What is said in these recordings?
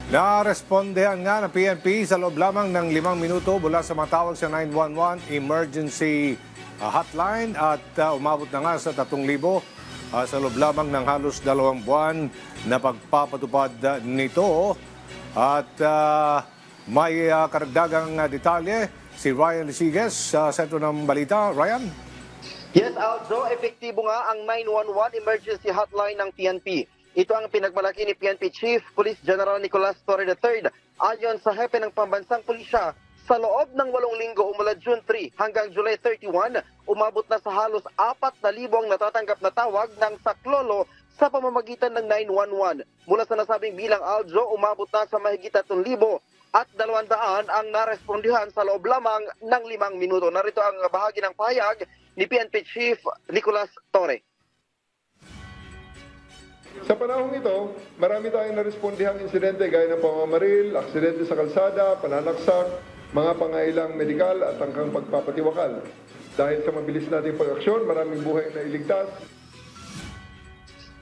Narespondehan nga ng PNP sa loob lamang ng 5 minuto mula sa matawag sa 911 emergency hotline at umabot na nga sa 3,000 sa loob lamang ng halos 2 buwan na pagpapatupad nito. At may karagdagang detalye si Ryan Lisiges sa sentro ng balita. Ryan? Yes, Aljo, epektibo nga ang 911 emergency hotline ng PNP. Ito ang pinagmalaki ni PNP Chief Police General Nicolas Torre III. Ayon sa hepe ng pambansang pulisya, sa loob ng 8 linggo mula June 3 hanggang July 31, umabot na sa halos 4,000 ang natatanggap na tawag ng saklolo sa pamamagitan ng 911. Mula sa nasabing bilang, Aljo, umabot na sa mahigit 3,000 at 200 ang narespondihan sa loob lamang ng 5 minuto. Narito ang bahagi ng pahayag ni PNP Chief Nicolas Torre. Sa panahong ito, marami tayong narespondihang insidente gaya ng pamamaril, aksidente sa kalsada, pananaksak, mga pangailang medikal at hanggang pagpapatiwakal. Dahil sa mabilis nating pag-aksyon, maraming buhay na iligtas.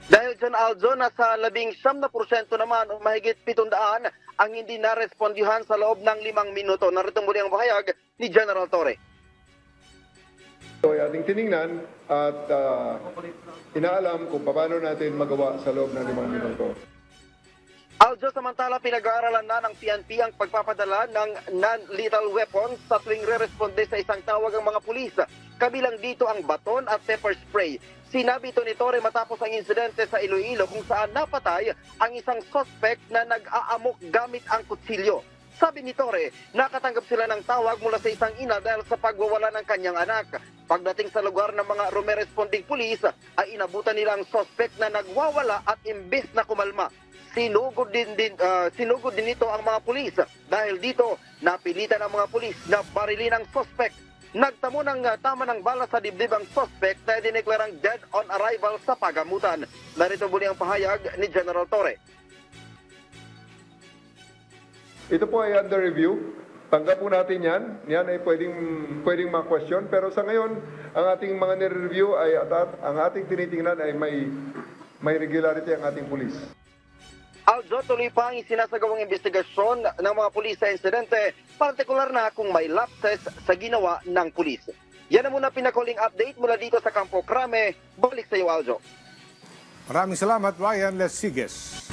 Dahil dyan, Aljo, nasa 19% naman o mahigit 700 ang hindi narespondihan sa loob ng 5 minuto. Narito muli ang bahayag ni General Torre. Ito ay ating tiningnan at inaalam kung paano natin magawa sa loob ng 5 minuto. Aljo, samantala pinag-aaralan na ng PNP ang pagpapadala ng non-lethal weapons sa tuwing re-responde sa isang tawag ang mga pulis. Kabilang dito ang baton at pepper spray. Sinabi ito ni Torre matapos ang insidente sa Iloilo kung saan napatay ang isang suspect na nag-aamok gamit ang kutsilyo. Sabi ni Torre, nakatanggap sila ng tawag mula sa isang ina dahil sa pagwawala ng kanyang anak. Pagdating sa lugar ng mga rumeresponding pulis, ay inabutan nila ang suspect na nagwawala at imbes na kumalma. Sinugod din nito ang mga pulis. Dahil dito, napilitan ang mga pulis na barilin ang suspect. Nagtamo ng tama ng bala sa dibdib ang suspect na dineklarang dead on arrival sa pagamutan. Narito muli ang pahayag ni General Torre. Ito po ay under review. Tanggap po natin yan. Yan ay pwedeng ma-question. Pero sa ngayon, ang ating mga nire-review ay ang ating tinitingnan ay may regularity ang ating pulis. Aljo, tuloy pa ang isinasagawang investigasyon ng mga pulis sa insidente, partikular na kung may lapses sa ginawa ng pulis. Yan na muna pinakuling update mula dito sa Campo Crame. Balik sa iyo, Aljo. Maraming salamat, Ryan Lisiges.